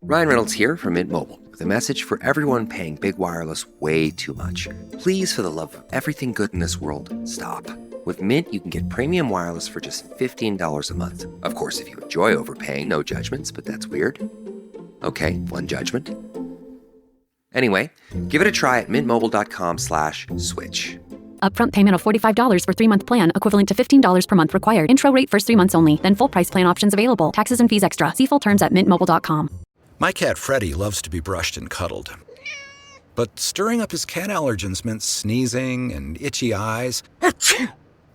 Ryan Reynolds here from Mint Mobile with a message for everyone paying big wireless way too much. Please, for the love of everything good in this world, stop. With Mint, you can get premium wireless for just $15 a month. Of course, if you enjoy overpaying, no judgments, but that's weird. Okay, one judgment. Anyway, give it a try at mintmobile.com/switch. Upfront payment of $45 for 3-month plan, equivalent to $15 per month required. Intro rate first 3 months only, then full price plan options available. Taxes and fees extra. See full terms at mintmobile.com. My cat Freddie loves to be brushed and cuddled. But stirring up his cat allergens meant sneezing and itchy eyes.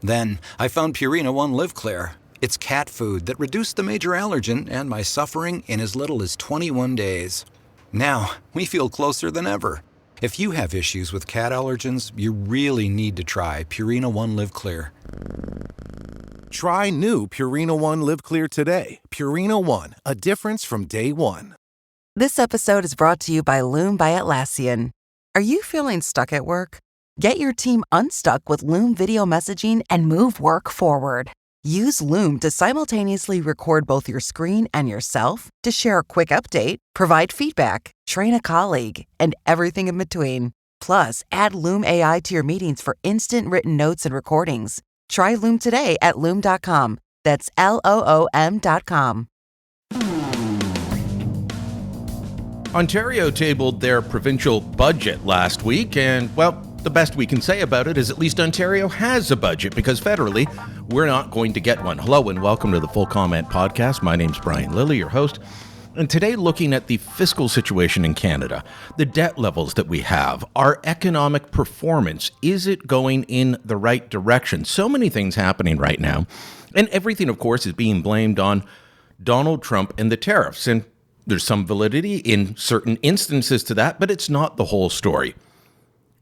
Then I found Purina One Live Clear. It's cat food that reduced the major allergen and my suffering in as little as 21 days. Now, we feel closer than ever. If you have issues with cat allergens, you really need to try Purina One Live Clear. Try new Purina One Live Clear today. Purina One, a difference from day one. This episode is brought to you by Loom by Atlassian. Are you feeling stuck at work? Get your team unstuck with Loom video messaging and move work forward. Use Loom to simultaneously record both your screen and yourself to share a quick update, provide feedback, train a colleague, and everything in between. Plus, add Loom AI to your meetings for instant written notes and recordings. Try Loom today at Loom.com. That's LOOM.com. Ontario tabled their provincial budget last week, and, well, the best we can say about it is at least Ontario has a budget, because federally, we're not going to get one. Hello and welcome to the Full Comment Podcast. My name's Brian Lilly, your host. And today, looking at the fiscal situation in Canada, the debt levels that we have, our economic performance, is it going in the right direction? So many things happening right now. And everything, of course, is being blamed on Donald Trump and the tariffs. And there's some validity in certain instances to that, but it's not the whole story.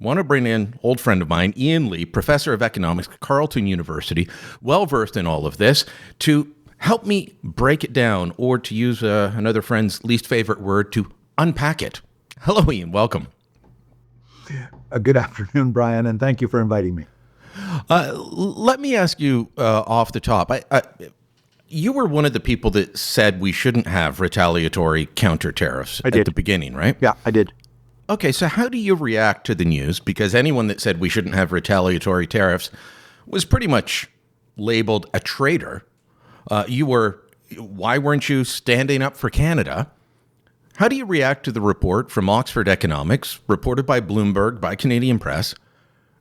Want to bring in old friend of mine, Ian Lee, professor of economics at Carleton University, well-versed in all of this, to help me break it down, or to use another friend's least favorite word, to unpack it. Hello, Ian. Welcome. Good afternoon, Brian, and thank you for inviting me. Let me ask you off the top. You were one of the people that said we shouldn't have retaliatory counter tariffs at the beginning, right? Yeah, I did. Okay, so how do you react to the news? Because anyone that said we shouldn't have retaliatory tariffs was pretty much labeled a traitor. Why weren't you standing up for Canada? How do you react to the report from Oxford Economics, reported by Bloomberg, by Canadian Press,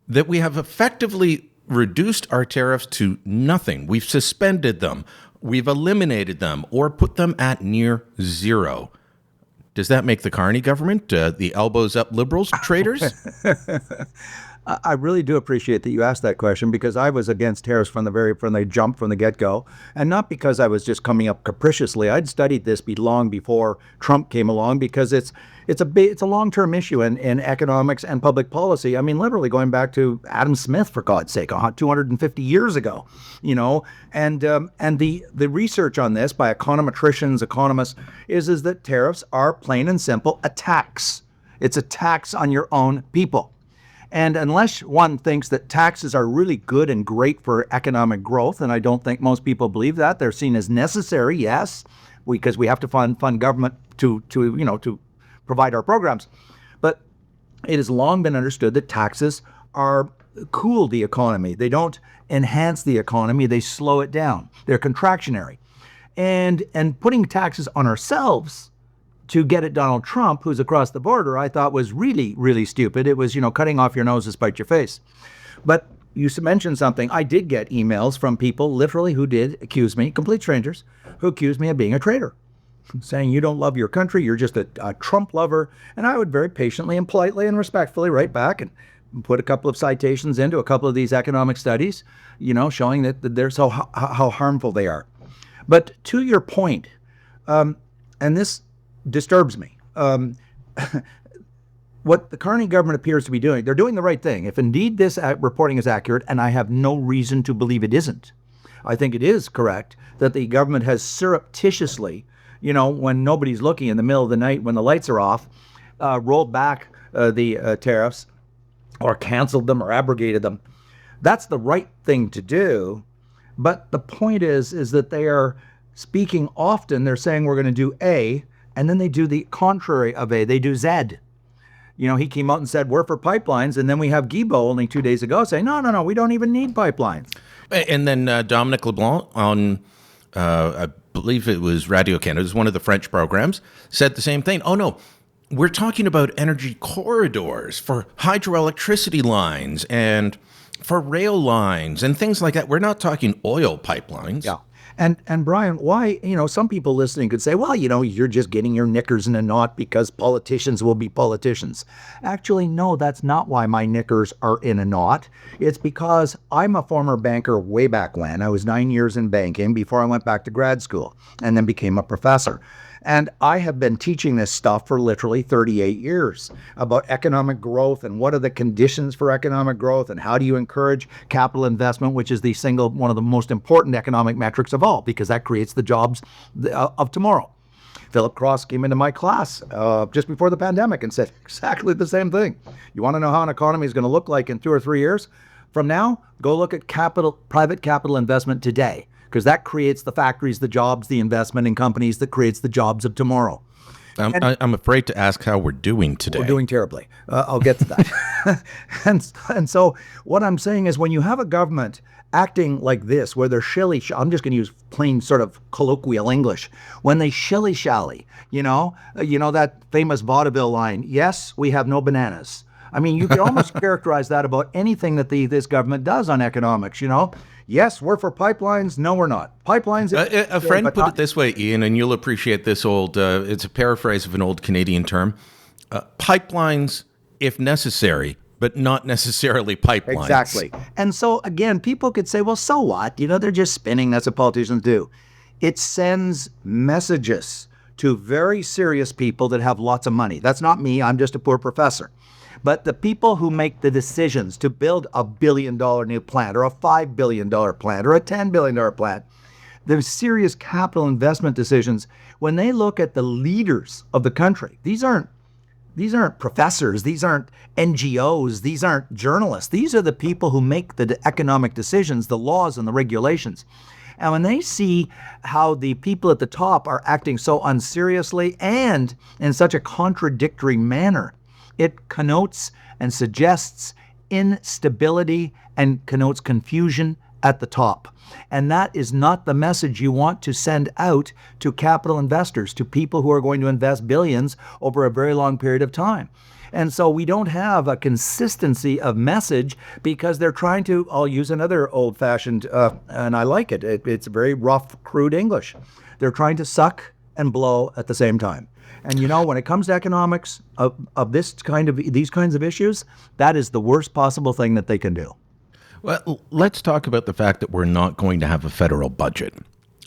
that we have effectively reduced our tariffs to nothing? We've suspended them, we've eliminated them, or put them at near zero. Does that make the Carney government, the elbows up liberals, traitors? I really do appreciate that you asked that question, because I was against tariffs from the jump, from the get-go, and not because I was just coming up capriciously. I'd studied this long before Trump came along, because it's a long-term issue in economics and public policy. I mean, literally going back to Adam Smith, for God's sake, 250 years ago, and the research on this by econometricians, is that tariffs are plain and simple a tax. It's a tax on your own people. And unless one thinks that taxes are really good and great for economic growth, and I don't think most people believe that, they're seen as necessary, yes, because we have to fund government to provide our programs. But it has long been understood that taxes cool the economy. They don't enhance the economy, they slow it down. They're contractionary. And putting taxes on ourselves to get at Donald Trump, who's across the border, I thought was really, really stupid. It was, cutting off your nose to spite your face. But you mentioned something. I did get emails from people literally who did accuse me, complete strangers, who accused me of being a traitor, saying you don't love your country, you're just a Trump lover. And I would very patiently and politely and respectfully write back and put a couple of citations into a couple of these economic studies, showing that they're how harmful they are. But to your point, and this disturbs me. What the Carney government appears to be doing, they're doing the right thing. If indeed this reporting is accurate, and I have no reason to believe it isn't, I think it is correct that the government has surreptitiously, when nobody's looking in the middle of the night, when the lights are off, rolled back the tariffs or canceled them or abrogated them. That's the right thing to do. But the point is that they are speaking often. They're saying we're going to do A, And then they do the contrary of A. They do Z. He came out and said, we're for pipelines. And then we have Guilbeault only 2 days ago saying, no, we don't even need pipelines. And then Dominic LeBlanc on, I believe it was Radio Canada, it was one of the French programs, said the same thing. Oh, no, we're talking about energy corridors for hydroelectricity lines and for rail lines and things like that. We're not talking oil pipelines. Yeah. And Brian, why, some people listening could say, well, you're just getting your knickers in a knot because politicians will be politicians. Actually, no, that's not why my knickers are in a knot. It's because I'm a former banker way back when. I was 9 years in banking before I went back to grad school and then became a professor. And I have been teaching this stuff for literally 38 years about economic growth and what are the conditions for economic growth and how do you encourage capital investment, which is one of the most important economic metrics of all, because that creates the jobs of tomorrow. Philip Cross came into my class just before the pandemic and said exactly the same thing. You want to know how an economy is going to look like in 2 or 3 years? From now, go look at private capital investment today, because that creates the factories, the jobs, the investment in companies that creates the jobs of tomorrow. I'm afraid to ask how we're doing today. We're doing terribly. I'll get to that. and so what I'm saying is when you have a government acting like this, where they're I'm just going to use plain sort of colloquial English, when they shilly-shally, that famous vaudeville line, yes, we have no bananas. I mean, you could almost characterize that about anything that this government does on economics, Yes, we're for pipelines. No, we're not. Pipelines. A friend put it this way, Ian, and you'll appreciate this it's a paraphrase of an old Canadian term. Pipelines, if necessary, but not necessarily pipelines. Exactly. And so, again, people could say, well, so what? They're just spinning. That's what politicians do. It sends messages to very serious people that have lots of money. That's not me. I'm just a poor professor. But the people who make the decisions to build a $1 billion new plant or a $5 billion plant or a $10 billion plant, the serious capital investment decisions, when they look at the leaders of the country, these aren't professors, these aren't NGOs, these aren't journalists. These are the people who make the economic decisions, the laws and the regulations. And when they see how the people at the top are acting so unseriously and in such a contradictory manner, it connotes and suggests instability and connotes confusion at the top. And that is not the message you want to send out to capital investors, to people who are going to invest billions over a very long period of time. And so we don't have a consistency of message because they're trying to, I'll use another old-fashioned, and I like it. It's very rough, crude English. They're trying to suck and blow at the same time. And when it comes to economics of these kinds of issues, that is the worst possible thing that they can do. Well, let's talk about the fact that we're not going to have a federal budget.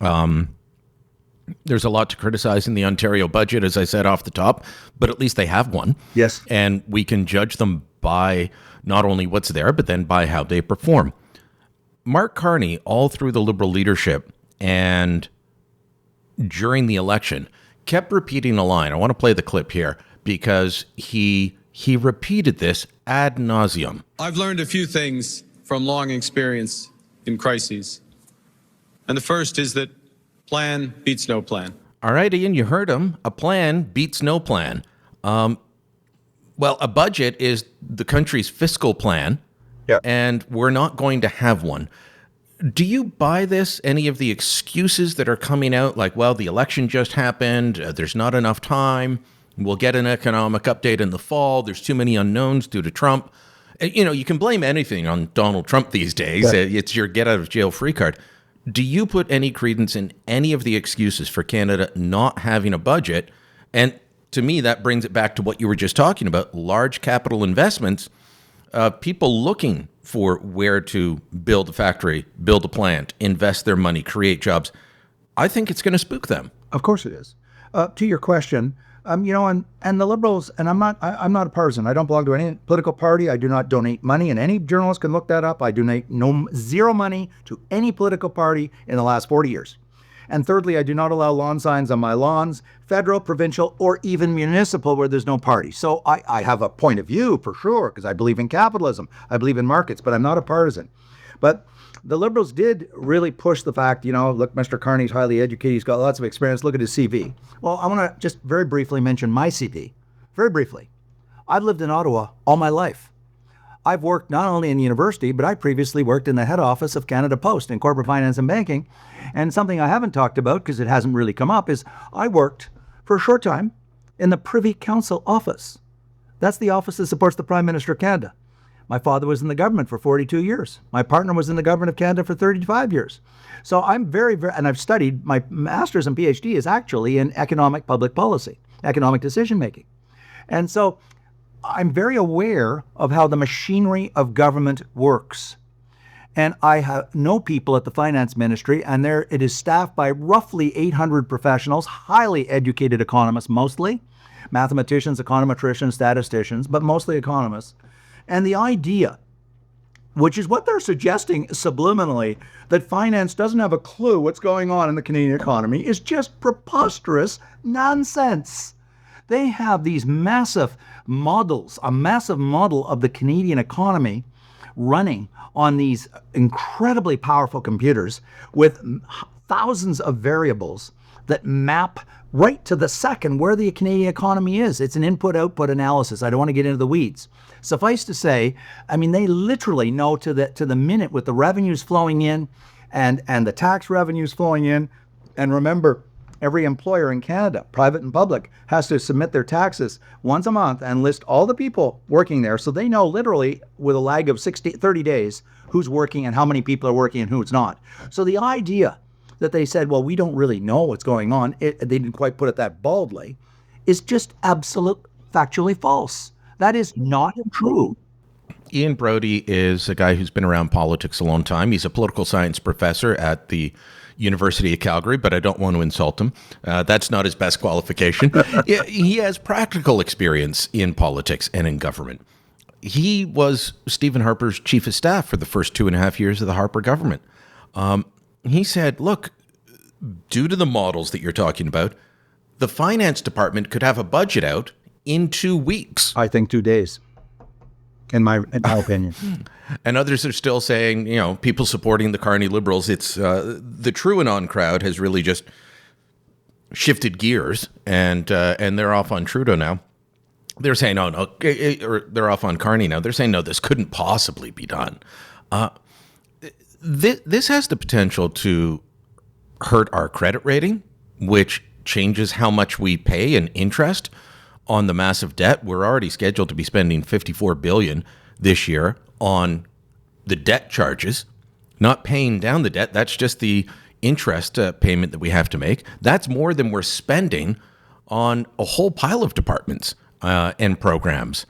There's a lot to criticize in the Ontario budget, as I said off the top, but at least they have one. Yes. And we can judge them by not only what's there, but then by how they perform. Mark Carney, all through the Liberal leadership and during the election, kept repeating a line. I want to play the clip here because he repeated this ad nauseum. I've learned a few things from long experience in crises. And the first is that plan beats no plan. All right, Ian, you heard him. A plan beats no plan. Well, a budget is the country's fiscal plan, and we're not going to have one. Do you buy this, any of the excuses that are coming out, like, well, the election just happened, there's not enough time, we'll get an economic update in the fall, there's too many unknowns due to Trump? You can blame anything on Donald Trump these days. Yeah. It's your get-out-of-jail-free card. Do you put any credence in any of the excuses for Canada not having a budget? And to me, that brings it back to what you were just talking about, large capital investments, people looking for where to build a factory, build a plant, invest their money, create jobs. I think it's going to spook them. Of course it is. To your question, and the Liberals, and I'm not a partisan. I don't belong to any political party. I do not donate money, and any journalist can look that up. I donate zero money to any political party in the last 40 years. And thirdly, I do not allow lawn signs on my lawns, federal, provincial, or even municipal, where there's no party. So I have a point of view for sure, because I believe in capitalism. I believe in markets, but I'm not a partisan. But the Liberals did really push the fact, look, Mr. Carney's highly educated. He's got lots of experience. Look at his CV. Well, I want to just very briefly mention my CV. Very briefly. I've lived in Ottawa all my life. I've worked not only in the university, but I previously worked in the head office of Canada Post in corporate finance and banking. And something I haven't talked about because it hasn't really come up is I worked for a short time in the Privy Council office. That's the office that supports the Prime Minister of Canada. My father was in the government for 42 years. My partner was in the government of Canada for 35 years. So I'm very, and I've studied, my master's and PhD is actually in economic public policy, economic decision making. And so I'm very aware of how the machinery of government works. And I know people at the finance ministry, and it is staffed by roughly 800 professionals, highly educated economists mostly, mathematicians, econometricians, statisticians, but mostly economists. And the idea, which is what they're suggesting subliminally, that finance doesn't have a clue what's going on in the Canadian economy is just preposterous nonsense. They have these massive models, a massive model of the Canadian economy running on these incredibly powerful computers with thousands of variables that map right to the second where the Canadian economy is. It's an input-output analysis. I don't want to get into the weeds. Suffice to say, they literally know to the minute with the revenues flowing in and the tax revenues flowing in. And remember, every employer in Canada, private and public, has to submit their taxes once a month and list all the people working there. So they know literally with a lag of 30 days who's working and how many people are working and who's not. So the idea that they said, well, we don't really know what's going on, they didn't quite put it that baldly, is just absolute factually false. That is not true. Ian Brody is a guy who's been around politics a long time. He's a political science professor at the University of Calgary, but I don't want to insult him. That's not his best qualification. He has practical experience in politics and in government. He was Stephen Harper's chief of staff for the first 2.5 years of the Harper government. He said, look, due to the models that you're talking about, the finance department could have a budget out in 2 weeks. I think 2 days, in my opinion. And others are still saying, people supporting the Carney Liberals, it's the Trudeau crowd has really just shifted gears, and they're off on Trudeau now. They're saying, oh, no, or they're off on Carney now. They're saying, no, this couldn't possibly be done. This has the potential to hurt our credit rating, which changes how much we pay in interest on the massive debt. We're already scheduled to be spending $54 billion this year on the debt charges, not paying down the debt. That's just the interest payment that we have to make. That's more than we're spending on a whole pile of departments and programs.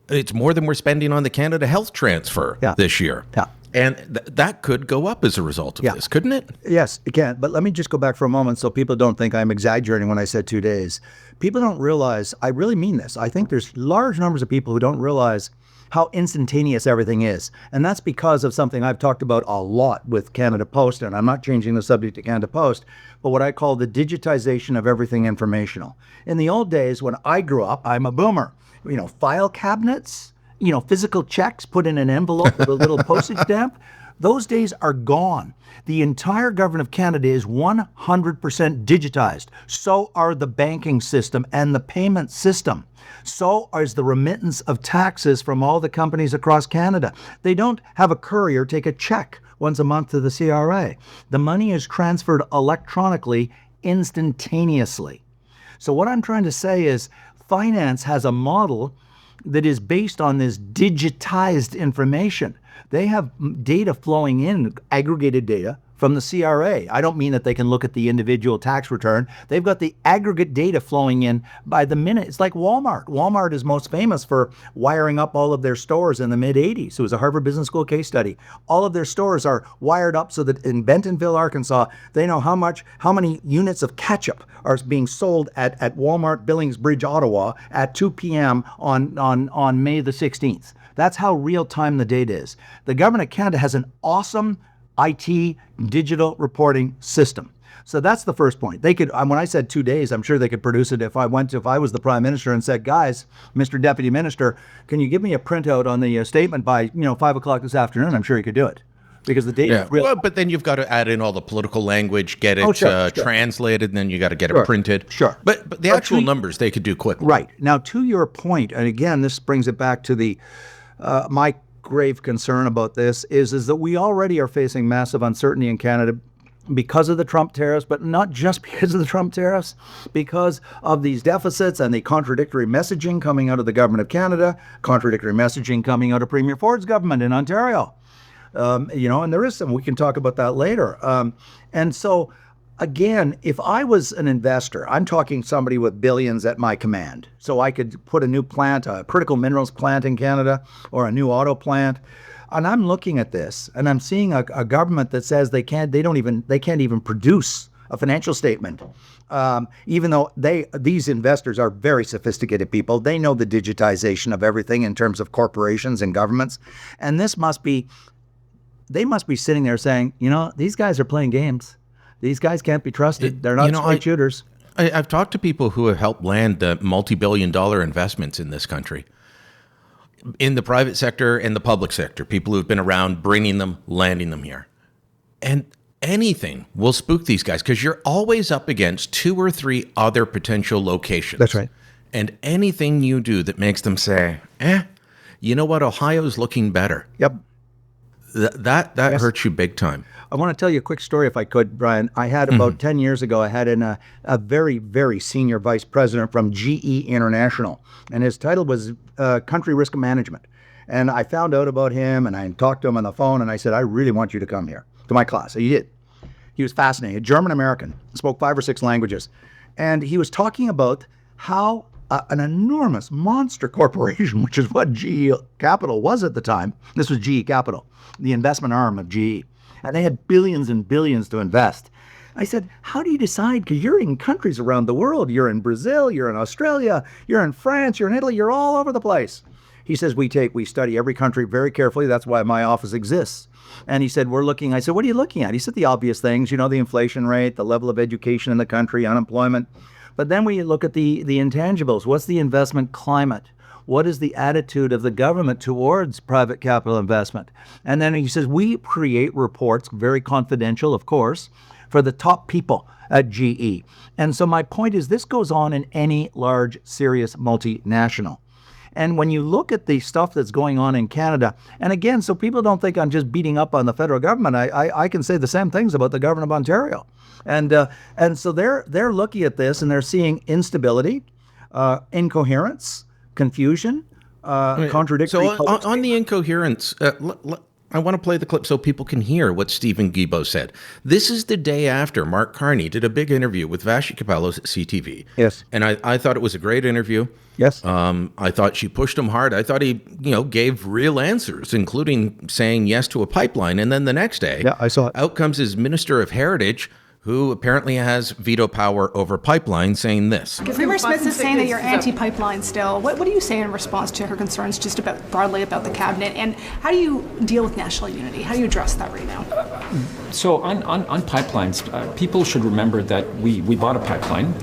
It's more than we're spending on the Canada Health Transfer this year. Yeah. And that could go up as a result of this, couldn't it? Yes, it can. But let me just go back for a moment so people don't think I'm exaggerating when I said 2 days. People don't realize, I really mean this. I think there's large numbers of people who don't realize how instantaneous everything is. And that's because of something I've talked about a lot with Canada Post, and I'm not changing the subject to Canada Post, but what I call the digitization of everything informational. In the old days, when I grew up, I'm a boomer, file cabinets, physical checks put in an envelope with a little postage stamp, those days are gone. The entire government of Canada is 100% digitized. So are the banking system and the payment system. So is the remittance of taxes from all the companies across Canada. They don't have a courier take a check once a month to the CRA. The money is transferred electronically instantaneously. So what I'm trying to say is finance has a model that is based on this digitized information. They have data flowing in, aggregated data from the CRA. I don't mean that they can look at the individual tax return. They've got the aggregate data flowing in by the minute. It's like Walmart. Walmart is most famous for wiring up all of their stores in the mid-'80s. It was a Harvard Business School case study. All of their stores are wired up so that in Bentonville, Arkansas, they know how many units of ketchup are being sold at Walmart Billings Bridge, Ottawa at 2 p.m. on May the 16th. That's how real-time the data is. The government of Canada has an awesome IT digital reporting system. So that's the first point. They could, when I said 2 days, I'm sure they could produce it if I was the Prime Minister and said, guys, Mr. Deputy Minister, can you give me a printout on the statement by 5 o'clock this afternoon? I'm sure he could do it. because the data Yeah, is real. well, but then you've got to add in all the political language, get it Sure. translated, and then you got to get it printed. Sure. But the actual numbers they could do quickly. Right. Now, to your point, and again, this brings it back to the my grave concern about this is that we already are facing massive uncertainty in Canada because of the Trump tariffs, but not just because of the Trump tariffs, because of these deficits and the contradictory messaging coming out of the government of Canada, contradictory messaging coming out of Premier Ford's government in Ontario. And there is some, we can talk about that later. And so, again, if I was an investor, I'm talking somebody with billions at my command. So I could put a new plant, a critical minerals plant in Canada, or a new auto plant. And I'm looking at this, and I'm seeing a government that says they can't even produce a financial statement, even though these investors are very sophisticated people. They know the digitization of everything in terms of corporations and governments, and they must be sitting there saying, these guys are playing games. These guys can't be trusted. They're not straight shooters. I've talked to people who have helped land the multi-billion-dollar investments in this country, in the private sector and the public sector, people who've been around bringing them, landing them here. And anything will spook these guys because you're always up against 2 or 3 other potential locations. That's right. And anything you do that makes them say, you know what, Ohio's looking better. Yep. That hurts you big time. I want to tell you a quick story, if I could, Brian. I had about 10 years ago, I had a very, very senior vice president from GE International, and his title was Country Risk Management. And I found out about him, and I talked to him on the phone, and I said, I really want you to come here to my class. So he did. He was fascinating, a German-American, spoke 5 or 6 languages. And he was talking about how an enormous monster corporation, which is what GE Capital was at the time. This was GE Capital, the investment arm of GE. And they had billions and billions to invest. I said, how do you decide? Because you're in countries around the world. You're in Brazil, you're in Australia, you're in France, you're in Italy, you're all over the place. He says, we study every country very carefully. That's why my office exists. And he said, I said, what are you looking at? He said, the obvious things, the inflation rate, the level of education in the country, unemployment. But then we look at the intangibles. What's the investment climate? What is the attitude of the government towards private capital investment? And then he says, we create reports, very confidential, of course, for the top people at GE. And so my point is, this goes on in any large, serious multinational. And when you look at the stuff that's going on in Canada, and again, so people don't think I'm just beating up on the federal government, I can say the same things about the government of Ontario. And so they're looking at this, and they're seeing instability, incoherence, confusion, contradictory. So on the incoherence, I want to play the clip so people can hear what Stephen Guilbeault said. This is the day after Mark Carney did a big interview with Vashi Kapelos at CTV. Yes. And I thought it was a great interview. Yes. I thought she pushed him hard. I thought he, gave real answers, including saying yes to a pipeline. And then the next day, I saw it. Out comes his Minister of Heritage, who apparently has veto power over pipelines, saying this. Premier Smith is saying that you're anti-pipeline still. What do you say in response to her concerns just broadly about the cabinet? And how do you deal with national unity? How do you address that right now? So on pipelines, people should remember that we bought a pipeline,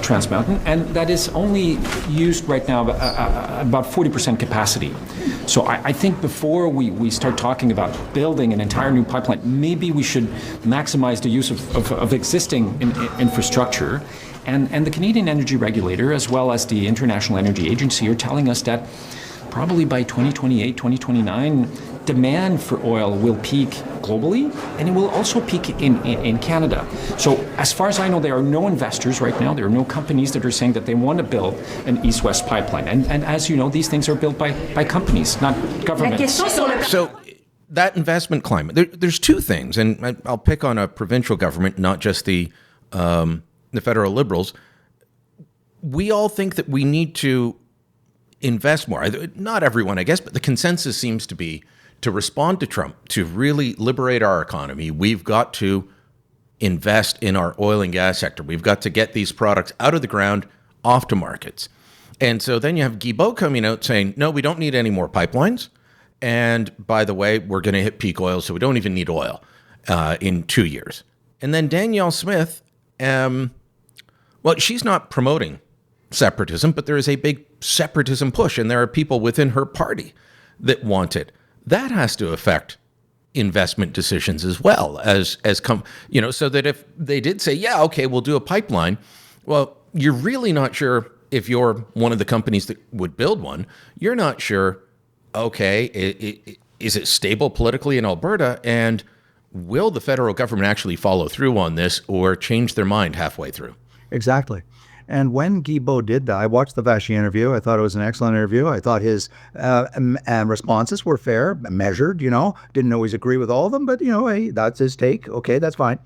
Trans Mountain, and that is only used right now about 40% capacity. So I think before we start talking about building an entire new pipeline, maybe we should maximize the use of existing infrastructure. And the Canadian Energy Regulator, as well as the International Energy Agency, are telling us that probably by 2028, 2029, demand for oil will peak globally, and it will also peak in Canada. So as far as I know, there are no investors right now, there are no companies that are saying that they want to build an east-west pipeline. And as you know, these things are built by companies, not governments. So that investment climate, there's 2 things, and I'll pick on a provincial government, not just the federal Liberals. We all think that we need to invest more. Not everyone, I guess, but the consensus seems to be to respond to Trump, to really liberate our economy. We've got to invest in our oil and gas sector. We've got to get these products out of the ground, off to markets. And so then you have Guilbeault coming out saying, no, we don't need any more pipelines. And by the way, we're going to hit peak oil, so we don't even need oil in 2 years. And then Danielle Smith, she's not promoting separatism, but there is a big separatism push, and there are people within her party that want it. That has to affect investment decisions as well so that if they did say, yeah, okay, we'll do a pipeline, well, you're really not sure if you're one of the companies that would build one. You're not sure, okay, is it stable politically in Alberta, and will the federal government actually follow through on this or change their mind halfway through? Exactly. And when Guilbeault did that, I watched the Vacher interview. I thought it was an excellent interview. I thought his responses were fair, measured, Didn't always agree with all of them, but, hey, that's his take. Okay, that's fine.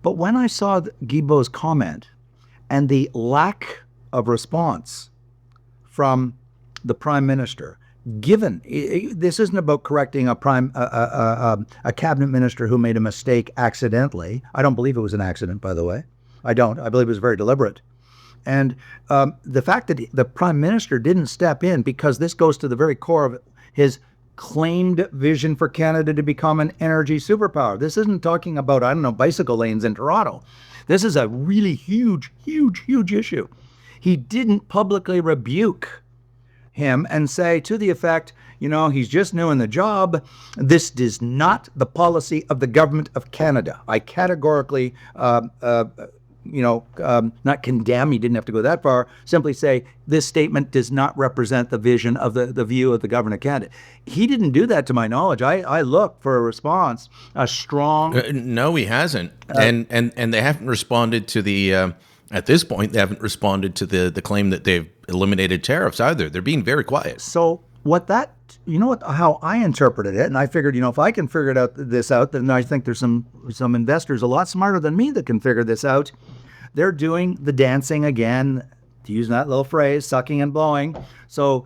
But when I saw Guilbeault's comment and the lack of response from the Prime Minister, given this isn't about correcting a cabinet minister who made a mistake accidentally. I don't believe it was an accident, by the way. I don't. I believe it was very deliberate. And the fact that the Prime Minister didn't step in, because this goes to the very core of his claimed vision for Canada to become an energy superpower. This isn't talking about, bicycle lanes in Toronto. This is a really huge, huge, huge issue. He didn't publicly rebuke him and say to the effect, he's just new in the job. This is not the policy of the government of Canada. I categorically, not condemn, he didn't have to go that far, simply say this statement does not represent the vision of the view of the government of Canada. He didn't do that to my knowledge. I look for a response, a strong... no, he hasn't. And they haven't responded to the... At this point, they haven't responded to the claim that they've eliminated tariffs either. They're being very quiet. So how I interpreted it, and I figured, if I can figure this out, then I think there's some investors a lot smarter than me that can figure this out. They're doing the dancing again, to use that little phrase, sucking and blowing. So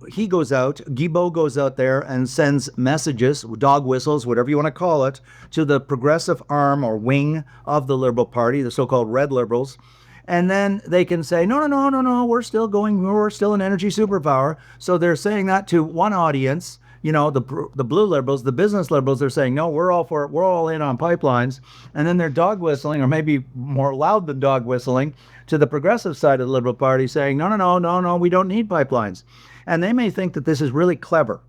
he goes out, Guilbeault goes out there and sends messages, dog whistles, whatever you want to call it, to the progressive arm or wing of the Liberal Party, the so-called Red Liberals. And then they can say, no, we're still an energy superpower. So they're saying that to one audience, the blue Liberals, the business Liberals, they're saying, no, we're all for it. We're all in on pipelines. And then they're dog whistling, or maybe more loud than dog whistling, to the progressive side of the Liberal Party saying, no, we don't need pipelines. And they may think that this is really clever,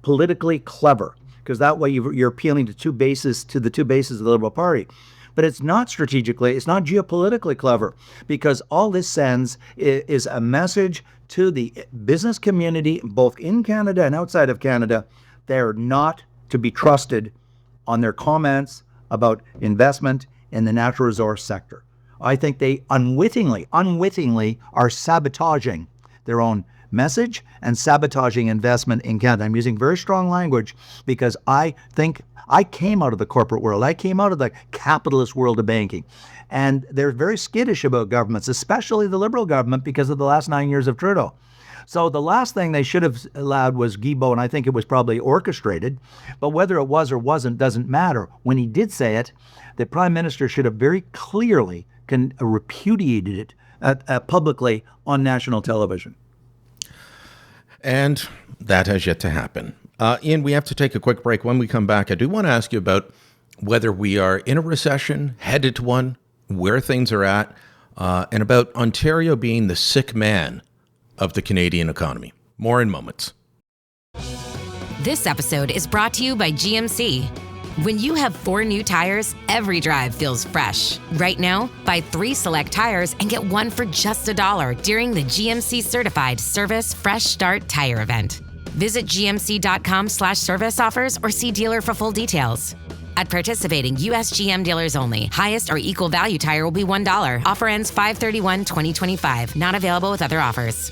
politically clever, because that way you're appealing to the two bases of the Liberal Party. But it's not strategically, it's not geopolitically clever, because all this sends is a message to the business community, both in Canada and outside of Canada. They're not to be trusted on their comments about investment in the natural resource sector. I think they unwittingly are sabotaging their own message and sabotaging investment in Canada. I'm using very strong language because I think I came out of the corporate world. I came out of the capitalist world of banking. And they're very skittish about governments, especially the Liberal government, because of the last 9 years of Trudeau. So the last thing they should have allowed was Guilbeault, and I think it was probably orchestrated. But whether it was or wasn't doesn't matter. When he did say it, the Prime Minister should have very clearly repudiated it publicly on national television. And that has yet to happen. Ian, we have to take a quick break. When we come back, I do want to ask you about whether we are in a recession, headed to one, where things are at, and about Ontario being the sick man of the Canadian economy. More in moments. This episode is brought to you by GMC. When you have 4 new tires, every drive feels fresh. Right now, buy 3 select tires and get 1 for just $1 during the GMC Certified Service Fresh Start Tire Event. Visit gmc.com/service offers or see dealer for full details. At participating U.S. GM dealers only. Highest or equal value tire will be $1. Offer ends 5/31/2025. Not available with other offers.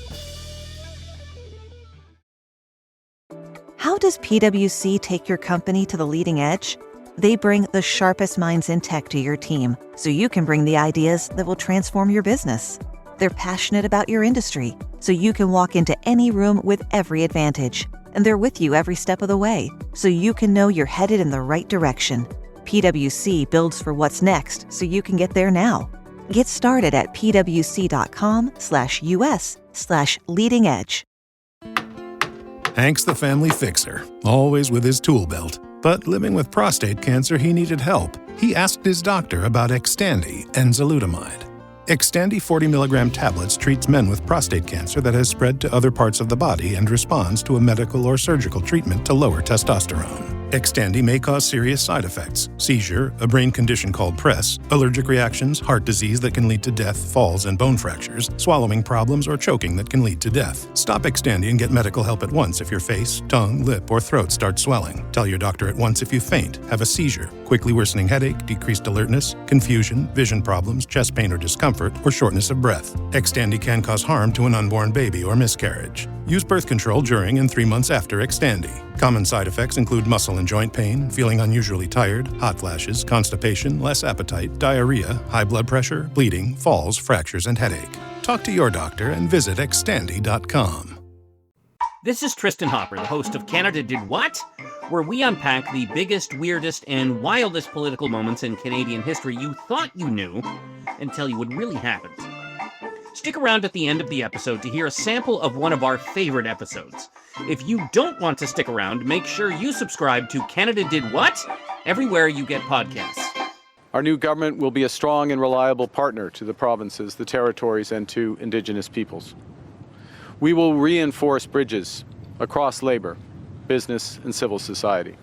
How does PwC take your company to the leading edge? They bring the sharpest minds in tech to your team, so you can bring the ideas that will transform your business. They're passionate about your industry, so you can walk into any room with every advantage. And they're with you every step of the way, so you can know you're headed in the right direction. PwC builds for what's next, so you can get there now. Get started at pwc.com/us/leading edge. Hank's the family fixer, always with his tool belt. But living with prostate cancer, he needed help. He asked his doctor about Xtandi and enzalutamide. Xtandi 40 milligram tablets treats men with prostate cancer that has spread to other parts of the body and responds to a medical or surgical treatment to lower testosterone. Xtandi may cause serious side effects: seizure, a brain condition called PRES, allergic reactions, heart disease that can lead to death, falls and bone fractures, swallowing problems, or choking that can lead to death. Stop Xtandi and get medical help at once if your face, tongue, lip, or throat start swelling. Tell your doctor at once if you faint, have a seizure, quickly worsening headache, decreased alertness, confusion, vision problems, chest pain or discomfort, or shortness of breath. Xtandi can cause harm to an unborn baby or miscarriage. Use birth control during and 3 months after Xtandi. Common side effects include muscle and joint pain, feeling unusually tired, hot flashes, constipation, less appetite, diarrhea, high blood pressure, bleeding, falls, fractures, and headache. Talk to your doctor and visit Xtandi.com. This is Tristan Hopper, the host of Canada Did What?, where we unpack the biggest, weirdest, and wildest political moments in Canadian history you thought you knew until you what really happened. Stick around at the end of the episode to hear a sample of one of our favorite episodes. If you don't want to stick around, make sure you subscribe to Canada Did What? Everywhere you get podcasts. Our new government will be a strong and reliable partner to the provinces, the territories, and to Indigenous peoples. We will reinforce bridges across labor, business, and civil society.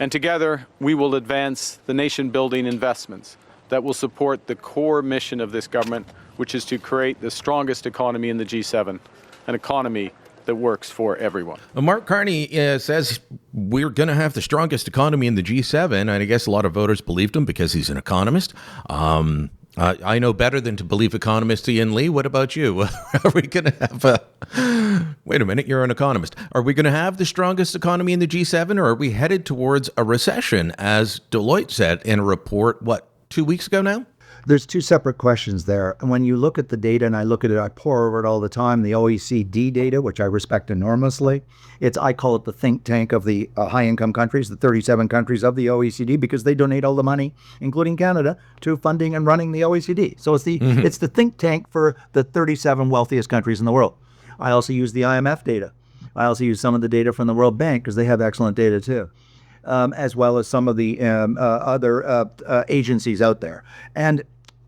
And together, we will advance the nation-building investments that will support the core mission of this government, which is to create the strongest economy in the G7, an economy that works for everyone. Mark Carney says we're going to have the strongest economy in the G7, and I guess a lot of voters believed him because he's an economist. I know better than to believe economist Ian Lee. What about you? Are we going to have wait a minute, you're an economist. Are we going to have the strongest economy in the G7, or are we headed towards a recession, as Deloitte said in a report, 2 weeks ago now? There's two separate questions there. And when you look at the data, and I look at it, I pore over it all the time, the OECD data, which I respect enormously. I call it the think tank of the high-income countries, the 37 countries of the OECD, because they donate all the money, including Canada, to funding and running the OECD. So it's the think tank for the 37 wealthiest countries in the world. I also use the IMF data. I also use some of the data from the World Bank, because they have excellent data too. As well as some of the other agencies out there. And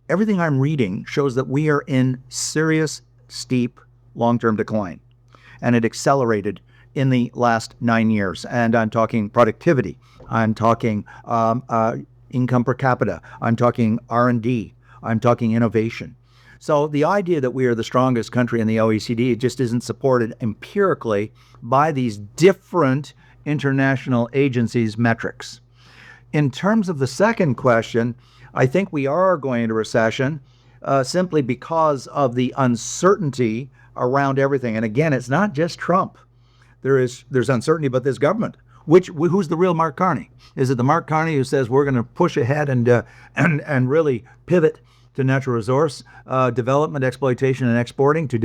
everything I'm reading shows that we are in serious, steep, long-term decline. And it accelerated in the last 9 years. And I'm talking productivity. I'm talking income per capita. I'm talking R&D. I'm talking innovation. So the idea that we are the strongest country in the OECD just isn't supported empirically by these different international agencies' metrics. In terms of the second question, I think we are going into recession simply because of the uncertainty around everything. And again, it's not just Trump. There's uncertainty about this government. Who's the real Mark Carney? Is it the Mark Carney who says we're going to push ahead and really pivot to natural resource development, exploitation, and exporting to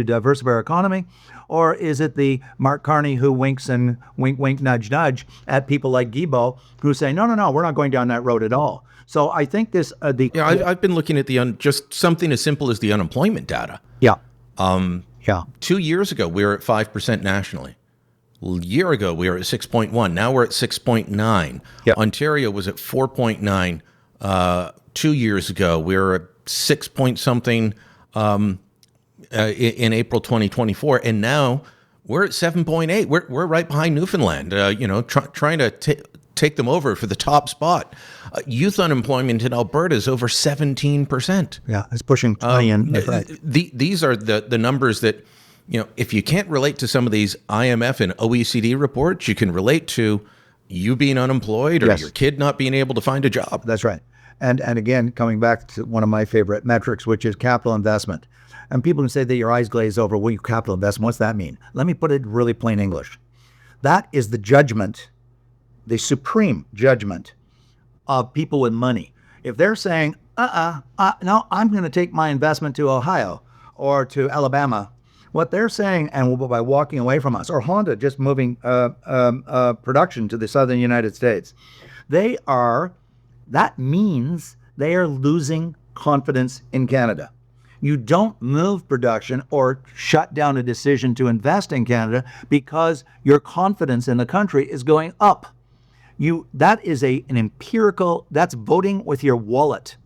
diversify our economy? Or is it the Mark Carney who winks and wink, nudge, nudge at people like Guilbeault who say, no, we're not going down that road at all? So I think this... I've been looking at just something as simple as the unemployment data. Yeah. 2 years ago, we were at 5% nationally. A year ago, we were at 6.1. Now we're at 6.9. Yeah. Ontario was at 4.9 2 years ago. We were at 6 point something in April 2024, and now we're at 7.8. We're right behind Newfoundland. Trying to take them over for the top spot. Youth unemployment in Alberta is over 17%. Yeah, it's pushing 20. Right. These are the numbers that, if you can't relate to some of these IMF and OECD reports, you can relate to you being unemployed or Yes. your kid not being able to find a job. That's right. And again, coming back to one of my favorite metrics, which is capital investment. And people can say that your eyes glaze over, well, capital investment, what's that mean? Let me put it in really plain English. That is the judgment, the supreme judgment of people with money. If they're saying, no, I'm going to take my investment to Ohio or to Alabama, what they're saying, and by walking away from us, or Honda just moving production to the southern United States, that means they are losing confidence in Canada. You don't move production or shut down a decision to invest in Canada because your confidence in the country is going up. That is an empirical, that's voting with your wallet.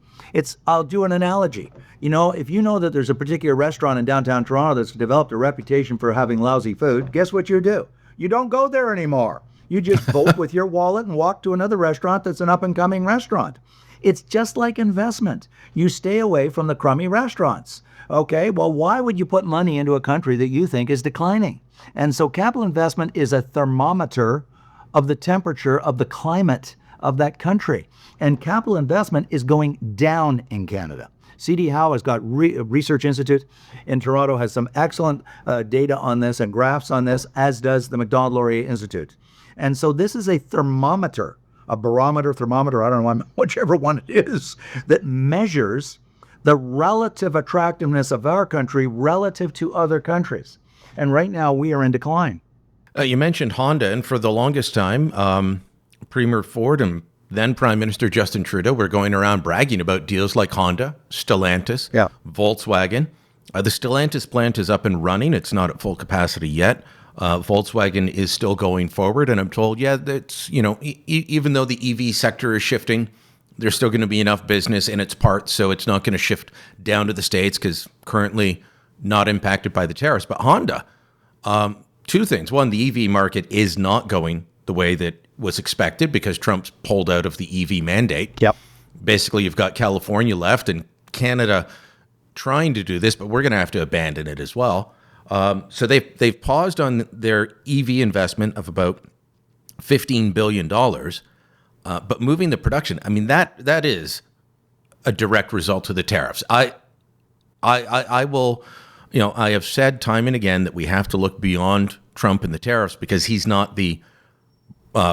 I'll do an analogy. If you know that there's a particular restaurant in downtown Toronto that's developed a reputation for having lousy food, guess what you do? You don't go there anymore. You just vote with your wallet and walk to another restaurant that's an up-and-coming restaurant. It's just like investment. You stay away from the crummy restaurants. Okay, well, why would you put money into a country that you think is declining? And so capital investment is a thermometer of the temperature of the climate of that country. And capital investment is going down in Canada. C.D. Howe has got Research Institute in Toronto, has some excellent data on this and graphs on this, as does the Macdonald-Laurier Institute. And so this is a thermometer, a barometer, thermometer, I don't know, whichever one it is, that measures the relative attractiveness of our country relative to other countries. And right now we are in decline. You mentioned Honda, and for the longest time, Premier Ford and then Prime Minister Justin Trudeau were going around bragging about deals like Honda, Stellantis, Volkswagen. The Stellantis plant is up and running. It's not at full capacity yet. Volkswagen is still going forward, and I'm told, that's, even though the EV sector is shifting, there's still going to be enough business in its parts, so it's not going to shift down to the States because currently not impacted by the tariffs. But Honda, two things. One, the EV market is not going the way that was expected because Trump's pulled out of the EV mandate. Yep. Basically, you've got California left and Canada trying to do this, but we're going to have to abandon it as well. So they've paused on their EV investment of about $15 billion. But moving the production, I mean, that is a direct result of the tariffs. I will, I have said time and again that we have to look beyond Trump and the tariffs because he's not the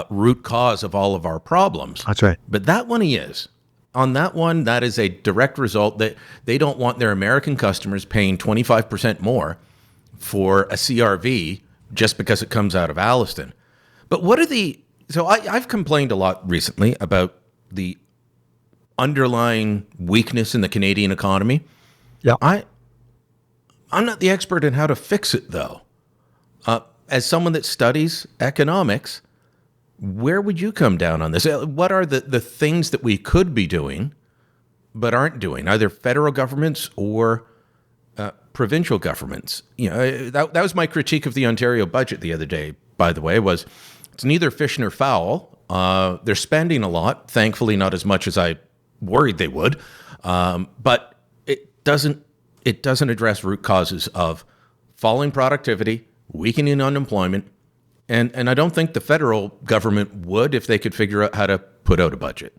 root cause of all of our problems. That's right. But that one he is. On that one, that is a direct result that they don't want their American customers paying 25% more for a CRV just because it comes out of Alliston. But what are so I've complained a lot recently about the underlying weakness in the Canadian economy. Yeah. I'm not the expert in how to fix it, though. As someone that studies economics, where would you come down on this? What are the things that we could be doing but aren't doing, either federal governments or provincial governments? That was my critique of the Ontario budget the other day, by the way, was it's neither fish nor fowl. They're spending a lot, thankfully not as much as I worried they would, but it doesn't address root causes of falling productivity, weakening unemployment, and I don't think the federal government would if they could figure out how to put out a budget.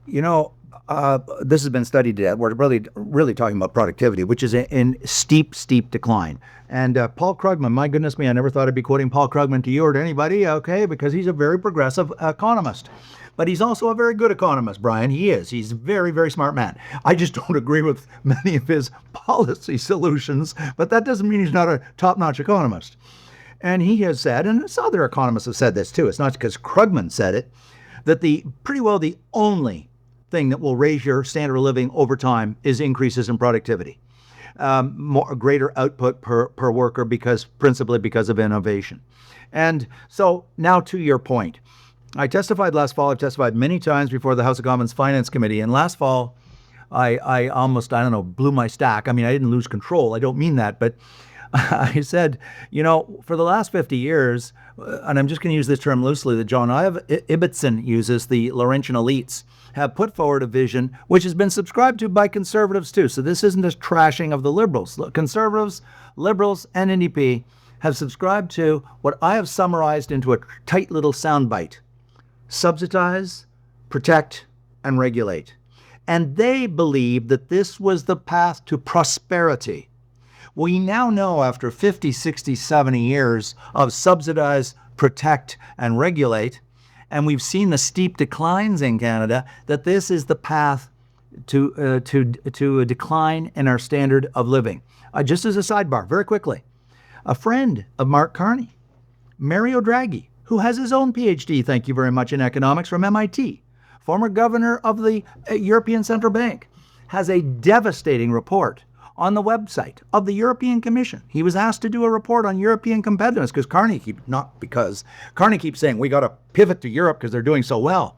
This has been studied to death. We're really talking about productivity, which is in steep decline. And Paul Krugman, my goodness me, I never thought I'd be quoting Paul Krugman to you or to anybody, okay, because he's a very progressive economist. But he's also a very good economist, Brian. He is. He's a very, very smart man. I just don't agree with many of his policy solutions, but that doesn't mean he's not a top-notch economist. And he has said, and some other economists have said this too, it's not because Krugman said it, that pretty well the only thing that will raise your standard of living over time is increases in productivity, greater output per worker principally because of innovation. And so now to your point, I testified last fall. I've testified many times before the House of Commons Finance Committee. And last fall, I almost, blew my stack. I mean, I didn't lose control. I don't mean that, but I said, for the last 50 years, and I'm just going to use this term loosely, that John Ibbotson uses, the Laurentian elites have put forward a vision which has been subscribed to by conservatives too. So this isn't just trashing of the liberals. Conservatives, liberals, and NDP have subscribed to what I have summarized into a tight little soundbite: subsidize, protect, and regulate. And they believe that this was the path to prosperity. We now know after 50, 60, 70 years of subsidize, protect, and regulate, and we've seen the steep declines in Canada, that this is the path to a decline in our standard of living. Just as a sidebar, very quickly, a friend of Mark Carney, Mario Draghi, who has his own PhD, thank you very much, in economics from MIT, former governor of the European Central Bank, has a devastating report on the website of the European Commission. He was asked to do a report on European competitiveness because Carney keeps saying we got to pivot to Europe because they're doing so well.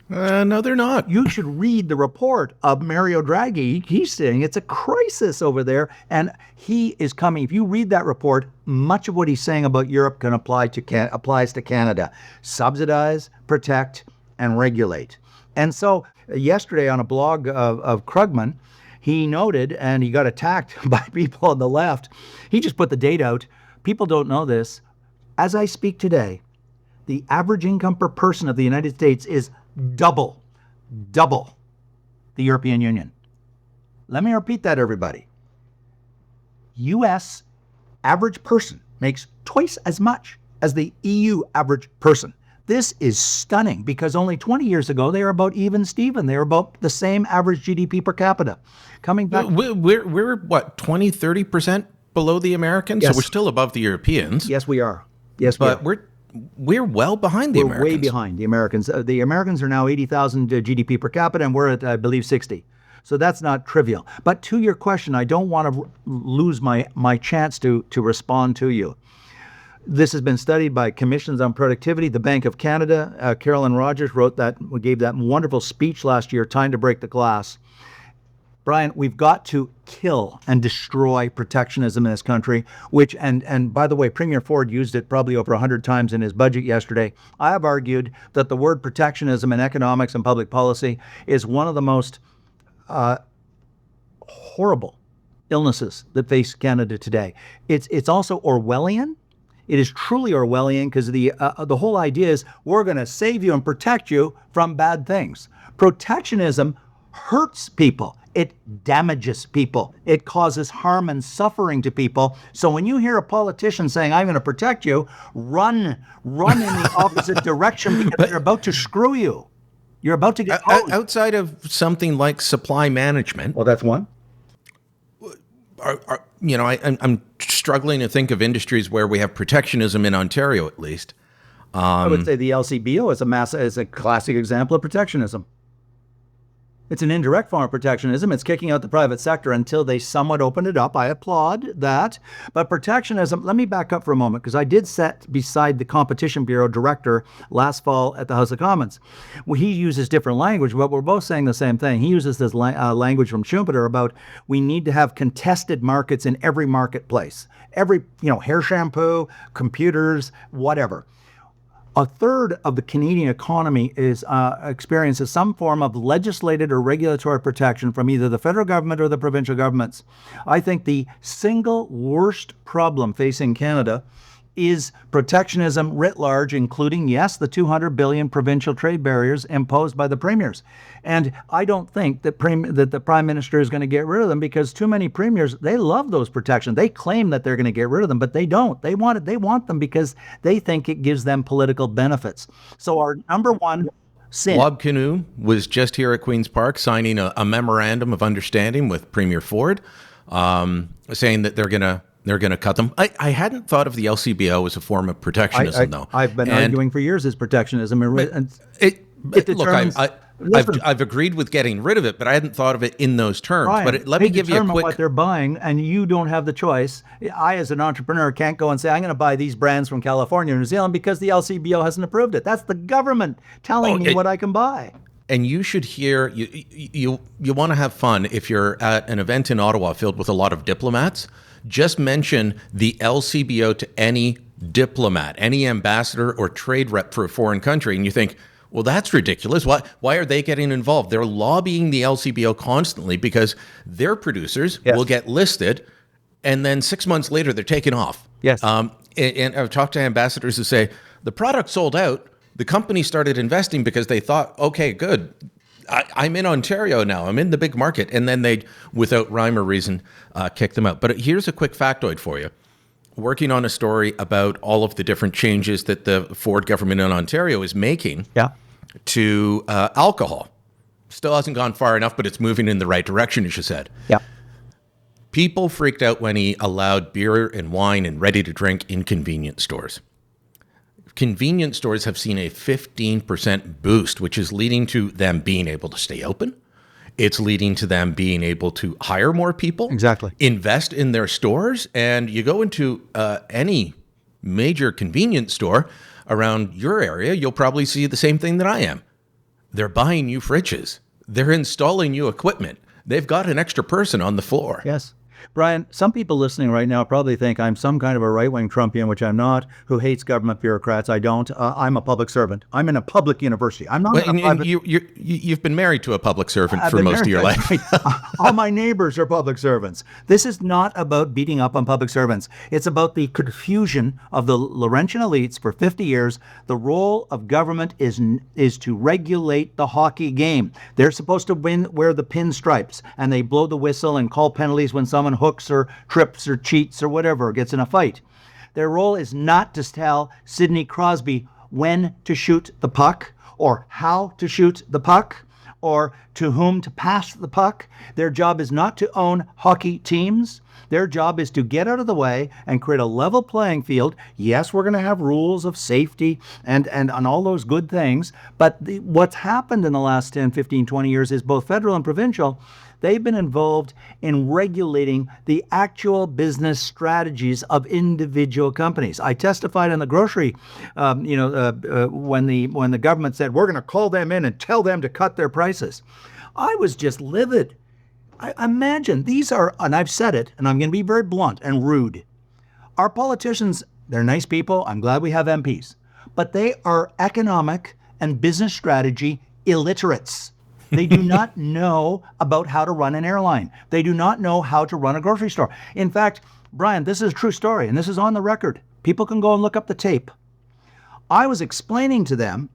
No, they're not. You should read the report of Mario Draghi. He's saying it's a crisis over there, and he is coming. If you read that report, much of what he's saying about Europe can applies to Canada. Subsidize, protect, and regulate. And so yesterday on a blog of Krugman, he noted, and he got attacked by people on the left. He just put the date out. People don't know this. As I speak today, the average income per person of the United States is double the European Union. Let me repeat that, everybody. U.S. average person makes twice as much as the EU average person. This is stunning because only 20 years ago, they were about even Steven. They were about the same average GDP per capita. Coming back. We're what, 20, 30% below the Americans? Yes. So we're still above the Europeans. Yes, we are. Yes, but we're well behind the Americans. We're way behind the Americans. The Americans are now 80,000 GDP per capita, and we're at, I believe, 60. So that's not trivial. But to your question, I don't want to lose my chance to respond to you. This has been studied by Commissions on Productivity. The Bank of Canada, Carolyn Rogers gave that wonderful speech last year, Time to Break the Glass. Brian, we've got to kill and destroy protectionism in this country, which, and by the way, Premier Ford used it probably over 100 times in his budget yesterday. I have argued that the word protectionism in economics and public policy is one of the most horrible illnesses that face Canada today. It's also Orwellian. It is truly Orwellian because the whole idea is we're going to save you and protect you from bad things. Protectionism hurts people. It damages people. It causes harm and suffering to people. So when you hear a politician saying, I'm going to protect you, run in the opposite direction because they're about to screw you. You're about to get outside of something like supply management. Well, that's one. I'm struggling to think of industries where we have protectionism in Ontario, at least. I would say the LCBO is a classic example of protectionism. It's an indirect form of protectionism. It's kicking out the private sector until they somewhat open it up. I applaud that. But protectionism, let me back up for a moment, because I did sit beside the Competition Bureau director last fall at the House of Commons. Well, he uses different language, but we're both saying the same thing. He uses this language from Schumpeter about we need to have contested markets in every marketplace. Every, hair shampoo, computers, whatever. A third of the Canadian economy experiences some form of legislated or regulatory protection from either the federal government or the provincial governments. I think the single worst problem facing Canada is protectionism writ large, including, yes, the 200 billion provincial trade barriers imposed by the premiers. And I don't think that the Prime Minister is going to get rid of them, because too many premiers, they love those protections. They claim that they're going to get rid of them, but they don't. They want them because they think it gives them political benefits. So our number one sin. Wab Kinew was just here at Queen's Park signing a memorandum of understanding with Premier Ford, saying that they're going to cut them. I hadn't thought of the LCBO as a form of protectionism, though. I've been arguing for years as protectionism. I've agreed with getting rid of it, but I hadn't thought of it in those terms. Brian, but let me give you a quick. What they're buying, and you don't have the choice. I, as an entrepreneur, can't go and say I'm going to buy these brands from California or New Zealand because the LCBO hasn't approved it. That's the government telling me what I can buy. And you should hear, you want to have fun if you're at an event in Ottawa filled with a lot of diplomats. Just mention the LCBO to any diplomat, any ambassador or trade rep for a foreign country, and you think, well, that's ridiculous. Why are they getting involved? They're lobbying the LCBO constantly because their producers will get listed, and then 6 months later, they're taken off. Yes. And I've talked to ambassadors who say, the product sold out. The company started investing because they thought, okay, good. I'm in Ontario now. I'm in the big market. And then they, without rhyme or reason, kick them out. But here's a quick factoid for you. Working on a story about all of the different changes that the Ford government in Ontario is making to alcohol. Still hasn't gone far enough, but it's moving in the right direction, as you said. Yeah. People freaked out when he allowed beer and wine and ready-to-drink in convenience stores. Convenience stores have seen a 15% boost, which is leading to them being able to stay open. It's leading to them being able to hire more people. Exactly. Invest in their stores. And you go into any major convenience store around your area, you'll probably see the same thing that I am. They're buying you fridges. They're installing you equipment. They've got an extra person on the floor. Yes. Brian, some people listening right now probably think I'm some kind of a right-wing Trumpian, which I'm not, who hates government bureaucrats. I don't. I'm a public servant. I'm in a public university. I'm not in a private... You've been married to a public servant for most of your life. All my neighbors are public servants. This is not about beating up on public servants. It's about the confusion of the Laurentian elites for 50 years. The role of government is to regulate the hockey game. They're supposed to wear the pinstripes, and they blow the whistle and call penalties when someone hooks or trips or cheats or whatever, gets in a fight. Their role is not to tell Sidney Crosby when to shoot the puck or how to shoot the puck or to whom to pass the puck. Their job is not to own hockey teams. Their job is to get out of the way and create a level playing field. Yes, we're going to have rules of safety and all those good things, but what's happened in the last 10, 15, 20 years is both federal and provincial. They've been involved in regulating the actual business strategies of individual companies. I testified in the grocery, when the government said, we're going to call them in and tell them to cut their prices. I was just livid. I imagine these are, and I've said it, and I'm going to be very blunt and rude. Our politicians, they're nice people. I'm glad we have MPs, but they are economic and business strategy illiterates. They do not know about how to run an airline. They do not know how to run a grocery store. In fact, Brian, this is a true story, and this is on the record. People can go and look up the tape. I was explaining to them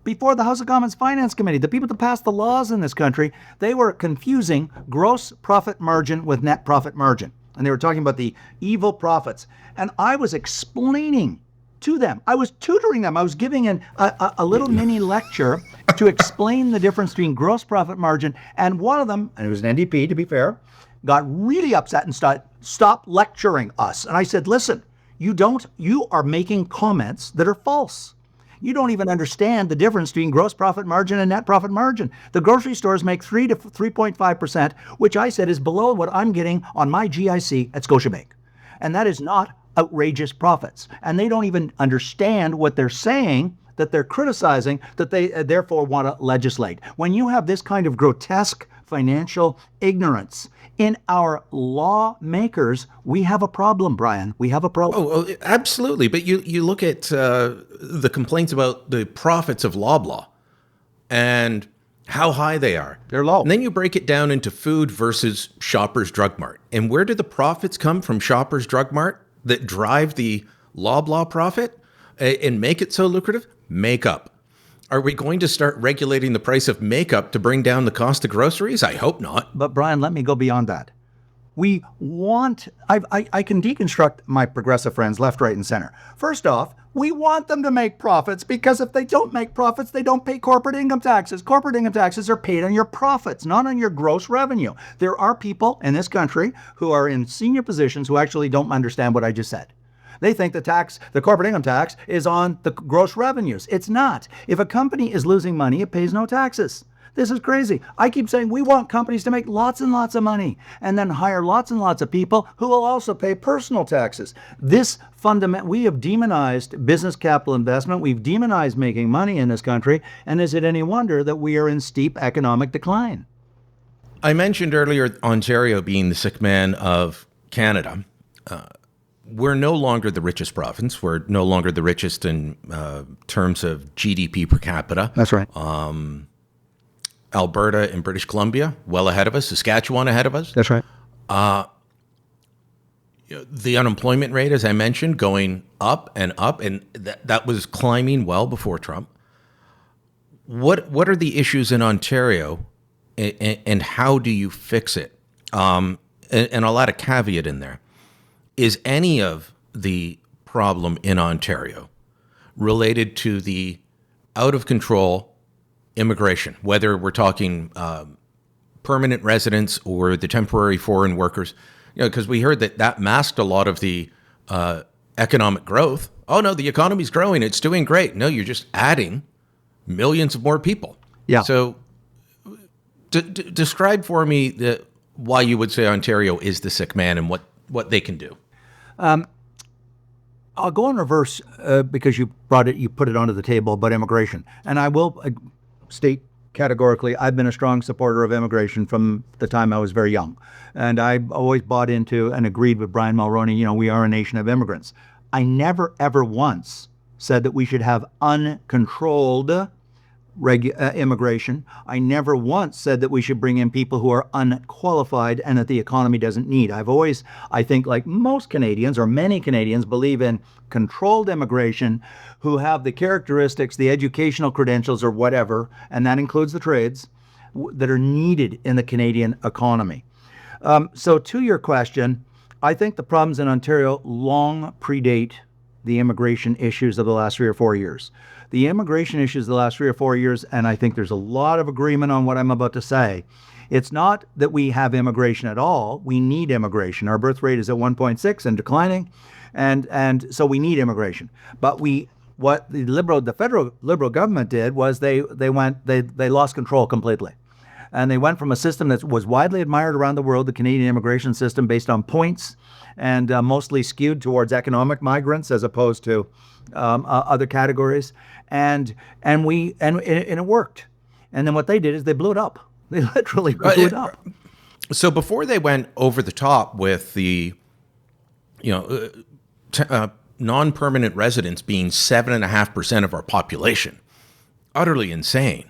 before the House of Commons Finance Committee, the people that passed the laws in this country, they were confusing gross profit margin with net profit margin. And they were talking about the evil profits. And I was explaining to them. I was tutoring them. I was giving a little mini lecture to explain the difference between gross profit margin. And one of them, and it was an NDP to be fair, got really upset and stop lecturing us. And I said, listen, you are making comments that are false. You don't even understand the difference between gross profit margin and net profit margin. The grocery stores make 3 to 3.5%, which I said is below what I'm getting on my GIC at Scotiabank. And that is not outrageous profits. And they don't even understand what they're saying, that they're criticizing, that they therefore want to legislate. When you have this kind of grotesque financial ignorance in our lawmakers, we have a problem, Brian. We have a problem. Oh, absolutely. But you look at the complaints about the profits of Loblaw and how high they are. They're low. And then you break it down into food versus Shoppers Drug Mart. And where do the profits come from Shoppers Drug Mart that drive the Loblaw profit and make it so lucrative? Makeup. Are we going to start regulating the price of makeup to bring down the cost of groceries? I hope not. But Brian, let me go beyond that. I can deconstruct my progressive friends left, right, and center. First off, we want them to make profits because if they don't make profits, they don't pay corporate income taxes. Corporate income taxes are paid on your profits, not on your gross revenue. There are people in this country who are in senior positions who actually don't understand what I just said. They think the corporate income tax is on the gross revenues. It's not. If a company is losing money, it pays no taxes. This is crazy. I keep saying we want companies to make lots and lots of money and then hire lots and lots of people who will also pay personal taxes. We have demonized business capital investment. We've demonized making money in this country. And is it any wonder that we are in steep economic decline? I mentioned earlier Ontario being the sick man of Canada. We're no longer the richest province. We're no longer the richest in terms of GDP per capita. That's right. Alberta and British Columbia, well ahead of us. Saskatchewan ahead of us. That's right. The unemployment rate, as I mentioned, going up, and that was climbing well before Trump. What are the issues in Ontario, and how do you fix it? And I'll add a caveat in there. Is any of the problem in Ontario related to the out-of-control immigration, whether we're talking permanent residents or the temporary foreign workers? Because we heard that masked a lot of the economic growth. Oh, no, the economy's growing. It's doing great. No, you're just adding millions of more people. Yeah. So describe for me why you would say Ontario is the sick man and what they can do. I'll go in reverse because you put it onto the table about immigration. And I will state categorically, I've been a strong supporter of immigration from the time I was very young. And I always bought into and agreed with Brian Mulroney, we are a nation of immigrants. I never, ever once said that we should have uncontrolled immigration. I never once said that we should bring in people who are unqualified and that the economy doesn't need. I've always, I think, like most Canadians or many Canadians, believe in controlled immigration who have the characteristics, the educational credentials or whatever, and that includes the trades, that are needed in the Canadian economy. So to your question, I think the problems in Ontario long predate the immigration issues of the last 3 or 4 years. The immigration issues of the last 3 or 4 years, and I think there's a lot of agreement on what I'm about to say. It's not that we have immigration at all. We need immigration. Our birth rate is at 1.6 and declining, and so we need immigration. But what the federal Liberal government did was they lost control completely. And they went from a system that was widely admired around the world, the Canadian immigration system, based on points and mostly skewed towards economic migrants as opposed to other categories. And it worked. And then what they did is they blew it up. They literally blew it up. So before they went over the top with the, non-permanent residents being 7.5% of our population, utterly insane.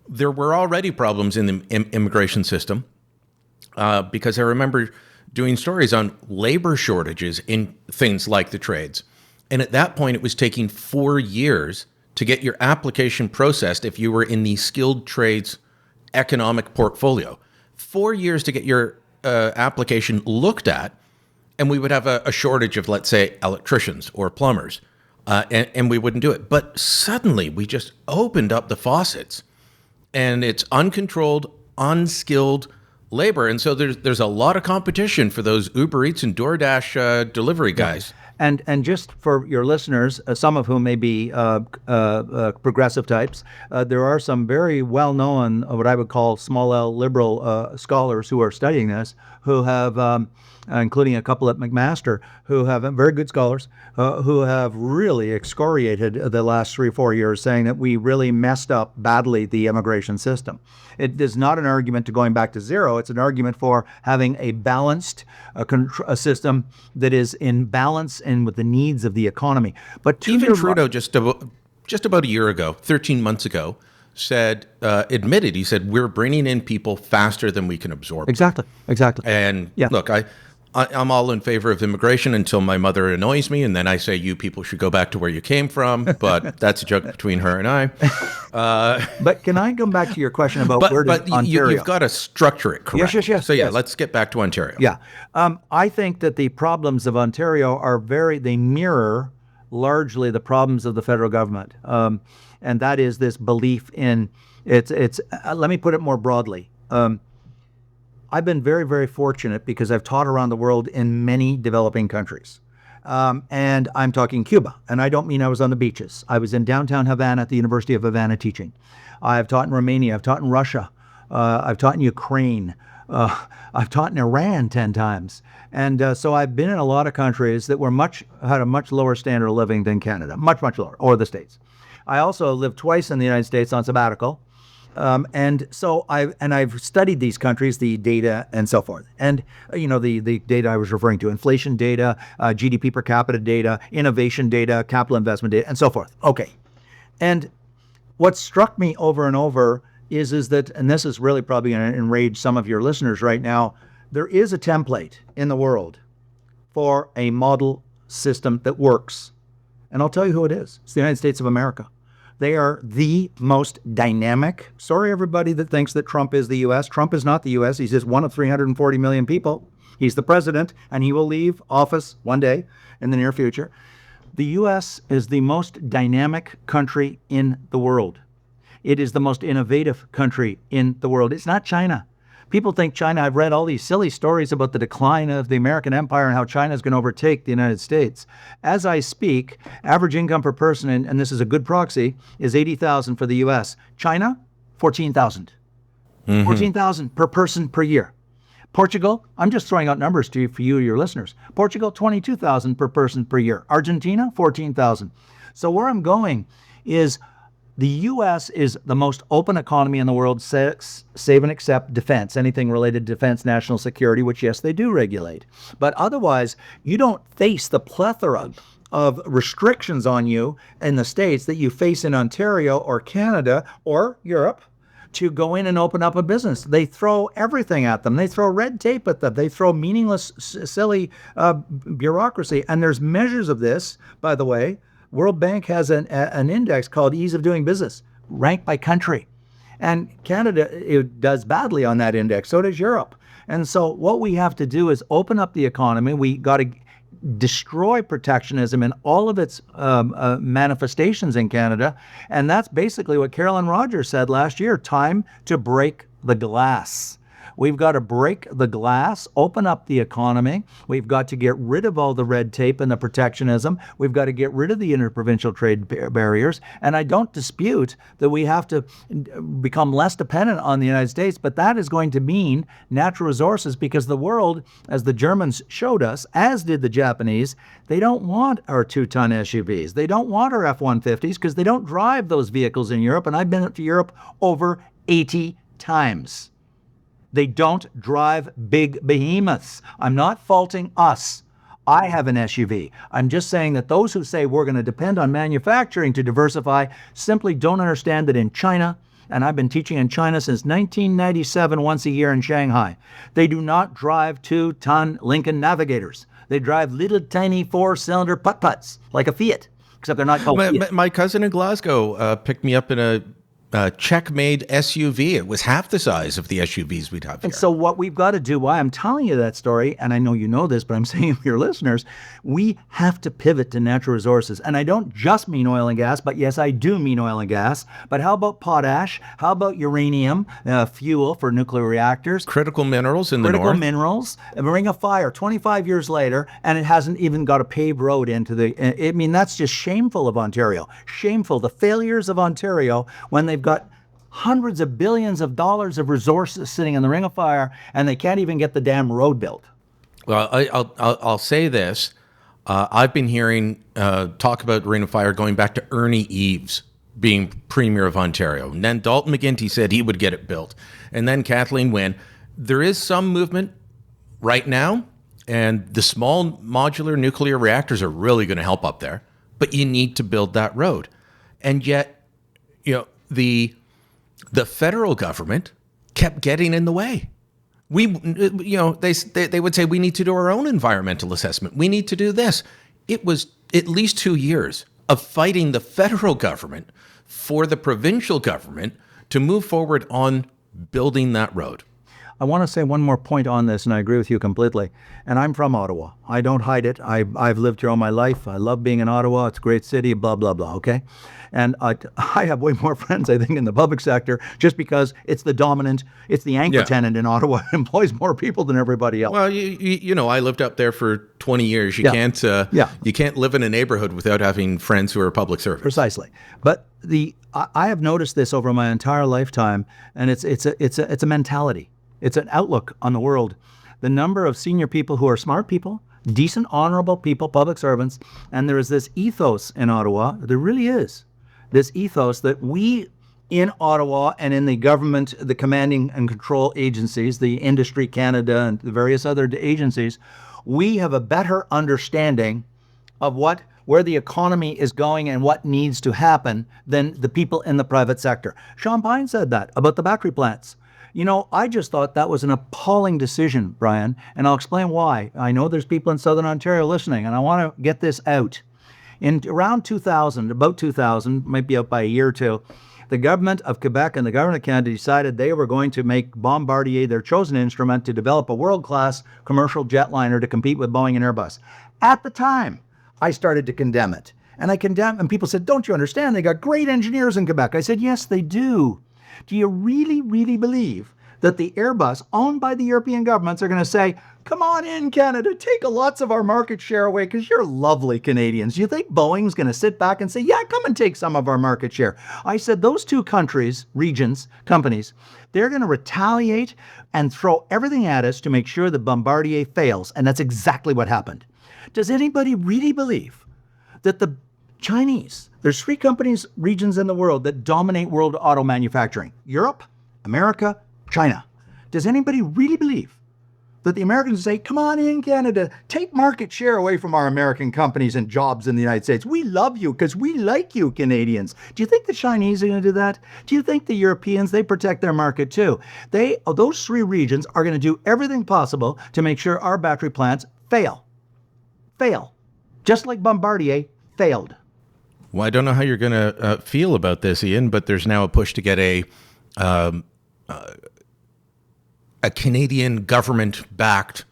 There were already problems in the immigration system because I remember doing stories on labor shortages in things like the trades. And at that point, it was taking 4 years to get your application processed if you were in the skilled trades economic portfolio. 4 years to get your application looked at, and we would have a shortage of, let's say, electricians or plumbers, and we wouldn't do it. But suddenly, we just opened up the faucets, and it's uncontrolled, unskilled labor. And so there's a lot of competition for those Uber Eats and DoorDash delivery guys. And just for your listeners, some of whom may be progressive types, there are some very well-known, what I would call small L liberal scholars who are studying this, who have, including a couple at McMaster, who have very good scholars, who have really excoriated the last 3 or 4 years, saying that we really messed up badly the immigration system. It is not an argument to going back to zero. It's an argument for having a balanced a system that is in balance and with the needs of the economy. But even Trudeau, just about a year ago, 13 months ago, admitted, he said, we're bringing in people faster than we can absorb. Exactly. And look, I'm all in favor of immigration until my mother annoys me, and then I say you people should go back to where you came from. But that's a joke between her and I. But can I come back to your question about where does Ontario? You've got to structure it correct. Yes. So let's get back to Ontario. Yeah. I think that the problems of Ontario are they mirror largely the problems of the federal government. And that is this belief in it's let me put it more broadly. I've been very, very fortunate because I've taught around the world in many developing countries. And I'm talking Cuba. And I don't mean I was on the beaches. I was in downtown Havana at the University of Havana teaching. I've taught in Romania. I've taught in Russia. I've taught in Ukraine. I've taught in Iran 10 times. And so I've been in a lot of countries that had a much lower standard of living than Canada, much, much lower, or the States. I also lived twice in the United States on sabbatical. And so I've studied these countries, the data and so forth. And, the data I was referring to, inflation data, GDP per capita data, innovation data, capital investment data, and so forth. Okay. And what struck me over and over is that, and this is really probably going to enrage some of your listeners right now, there is a template in the world for a model system that works. And I'll tell you who it is. It's the United States of America. They are the most dynamic. Sorry, everybody that thinks that Trump is the U.S. Trump is not the U.S. He's just one of 340 million people. He's the president, and he will leave office one day in the near future. The U.S. is the most dynamic country in the world. It is the most innovative country in the world. It's not China. People think China, I've read all these silly stories about the decline of the American empire and how China is going to overtake the United States. As I speak, average income per person, and this is a good proxy, is $80,000 for the U.S. China, $14,000. Mm-hmm. $14,000 per person per year. Portugal, I'm just throwing out numbers to you for you, your listeners. Portugal, $22,000 per person per year. Argentina, $14,000. So where I'm going is The U.S. is the most open economy in the world, save and except defense, anything related to defense, national security, which, yes, they do regulate. But otherwise, you don't face the plethora of restrictions on you in the States that you face in Ontario or Canada or Europe to go in and open up a business. They throw everything at them. They throw red tape at them. They throw meaningless, silly bureaucracy. And there's measures of this, by the way. World Bank has an index called Ease of Doing Business, ranked by country. And Canada, it does badly on that index. So does Europe. And so what we have to do is open up the economy. We got to destroy protectionism in all of its manifestations in Canada. And that's basically what Carolyn Rogers said last year, time to break the glass. We've got to break the glass, open up the economy. We've got to get rid of all the red tape and the protectionism. We've got to get rid of the interprovincial trade barriers. And I don't dispute that we have to become less dependent on the United States, but that is going to mean natural resources, because the world, as the Germans showed us, as did the Japanese, they don't want our 2-ton SUVs. They don't want our F-150s because they don't drive those vehicles in Europe. And I've been to Europe over 80 times. They don't drive big behemoths. I'm not faulting us. I have an SUV. I'm just saying that those who say we're going to depend on manufacturing to diversify simply don't understand that in China, and I've been teaching in China since 1997 once a year in Shanghai, they do not drive 2-ton Lincoln Navigators. They drive little tiny 4-cylinder putt-putts like a Fiat, except they're not called Fiat. My cousin in Glasgow picked me up in a Czech-made SUV. It was half the size of the SUVs we'd have here. And so what we've got to do, why I'm telling you that story, and I know you know this, but I'm saying to your listeners, we have to pivot to natural resources. And I don't just mean oil and gas, but yes, I do mean oil and gas. But how about potash? How about uranium, fuel for nuclear reactors? Critical minerals in the north. Critical minerals. A ring of fire 25 years later, and it hasn't even got a paved road into the... I mean, that's just shameful of Ontario. Shameful. The failures of Ontario when they've got hundreds of billions of dollars of resources sitting in the ring of fire, and they can't even get the damn road built. Well, I'll say this. I've been hearing talk about Ring of Fire going back to Ernie Eves being Premier of Ontario. And then Dalton McGuinty said he would get it built. And then Kathleen Wynne. There is some movement right now, and the small modular nuclear reactors are really going to help up there. But you need to build that road. And yet, the federal government kept getting in the way. They would say we need to do our own environmental assessment. We need to do this. It was at least 2 years of fighting the federal government for the provincial government to move forward on building that road. I want to say one more point on this, and I agree with you completely. And I'm from Ottawa. I don't hide it. I've lived here all my life. I love being in Ottawa. It's a great city, blah, blah, blah, okay? And I have way more friends, I think, in the public sector just because it's the anchor tenant in Ottawa. It employs more people than everybody else. Well, I lived up there for 20 years. You can't live in a neighborhood without having friends who are public service. Precisely. But I have noticed this over my entire lifetime, and it's a mentality. It's an outlook on the world. The number of senior people who are smart people, decent, honorable people, public servants, and there is this ethos in Ottawa, there really is, this ethos that we in Ottawa and in the government, the commanding and control agencies, the Industry Canada and the various other agencies, we have a better understanding of where the economy is going and what needs to happen than the people in the private sector. Sean Pine said that about the battery plants. I just thought that was an appalling decision, Brian, and I'll explain why. I know there's people in Southern Ontario listening, and I want to get this out. In around 2000, might be out by a year or two, the government of Quebec and the government of Canada decided they were going to make Bombardier their chosen instrument to develop a world-class commercial jetliner to compete with Boeing and Airbus. At the time, I started to condemn it. And people said, don't you understand? They got great engineers in Quebec. I said, yes, they do. Do you really, really believe that the Airbus owned by the European governments are going to say, come on in, Canada, take lots of our market share away because you're lovely Canadians? Do you think Boeing's going to sit back and say, yeah, come and take some of our market share? I said, those two countries, regions, companies, they're going to retaliate and throw everything at us to make sure that Bombardier fails. And that's exactly what happened. Does anybody really believe that the Chinese. There's 3 regions in the world that dominate world auto manufacturing. Europe, America, China. Does anybody really believe that the Americans say, come on in, Canada, take market share away from our American companies and jobs in the United States. We love you because we like you, Canadians. Do you think the Chinese are going to do that? Do you think the Europeans, they protect their market too? Those 3 regions are going to do everything possible to make sure our battery plants fail. Fail. Just like Bombardier failed. Well, I don't know how you're going to feel about this, Ian, but there's now a push to get a Canadian government-backed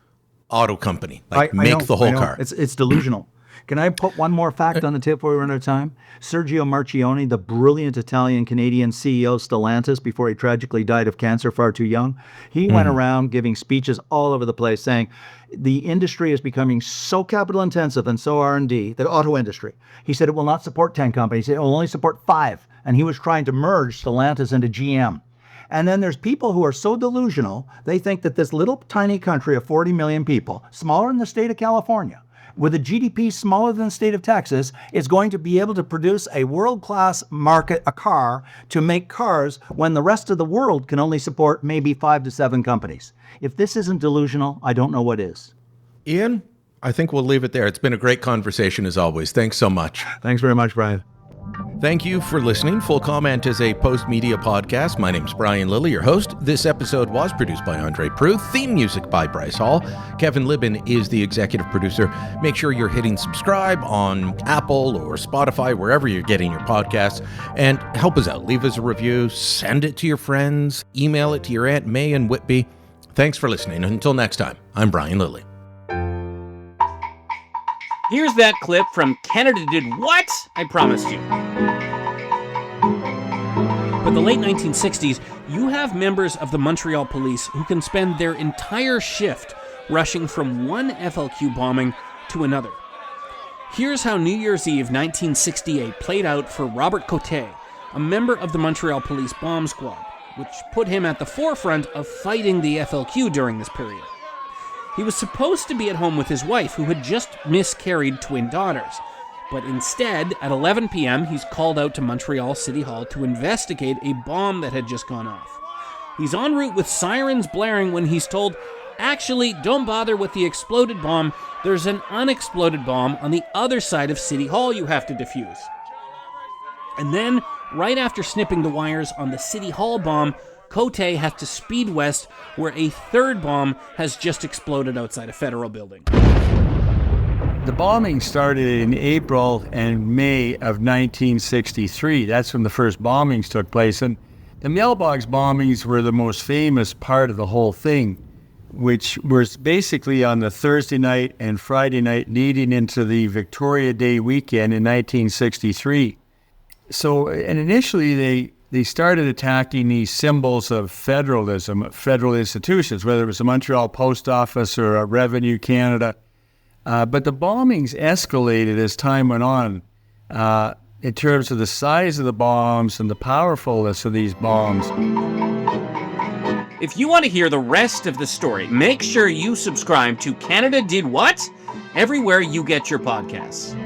auto company, make the whole car. It's delusional. Can I put one more fact on the table before we run out of time? Sergio Marchionne, the brilliant Italian-Canadian CEO Stellantis, before he tragically died of cancer far too young, he went around giving speeches all over the place saying the industry is becoming so capital-intensive and so R&D, the auto industry. He said it will not support 10 companies. It will only support 5. And he was trying to merge Stellantis into GM. And then there's people who are so delusional, they think that this little tiny country of 40 million people, smaller than the state of California, with a GDP smaller than the state of Texas, is going to be able to produce a world-class a car to make cars when the rest of the world can only support maybe 5 to 7 companies. If this isn't delusional, I don't know what is. Ian, I think we'll leave it there. It's been a great conversation as always. Thanks so much. Thanks very much, Brian. Thank you for listening. Full Comment is a post-media podcast. My name's Brian Lilly, your host. This episode was produced by Andre Pruth. Theme music by Bryce Hall. Kevin Libin is the executive producer. Make sure you're hitting subscribe on Apple or Spotify, wherever you're getting your podcasts, and help us out. Leave us a review. Send it to your friends. Email it to your Aunt May in Whitby. Thanks for listening. Until next time, I'm Brian Lilly. Here's that clip from Canada Did What? I promised you. By the late 1960s, you have members of the Montreal Police who can spend their entire shift rushing from one FLQ bombing to another. Here's how New Year's Eve 1968 played out for Robert Cote, a member of the Montreal Police bomb squad, which put him at the forefront of fighting the FLQ during this period. He was supposed to be at home with his wife, who had just miscarried twin daughters. But instead, at 11 p.m., he's called out to Montreal City Hall to investigate a bomb that had just gone off. He's en route with sirens blaring when he's told, actually, don't bother with the exploded bomb. There's an unexploded bomb on the other side of City Hall you have to defuse. And then, right after snipping the wires on the City Hall bomb, Cote has to speed west, where a third bomb has just exploded outside a federal building. The bombing started in April and May of 1963. That's when the first bombings took place. And the mailbox bombings were the most famous part of the whole thing, which was basically on the Thursday night and Friday night leading into the Victoria Day weekend in 1963. So, and initially they started attacking these symbols of federalism, federal institutions, whether it was the Montreal Post Office or Revenue Canada. But the bombings escalated as time went on in terms of the size of the bombs and the powerfulness of these bombs. If you want to hear the rest of the story, make sure you subscribe to Canada Did What? Everywhere you get your podcasts.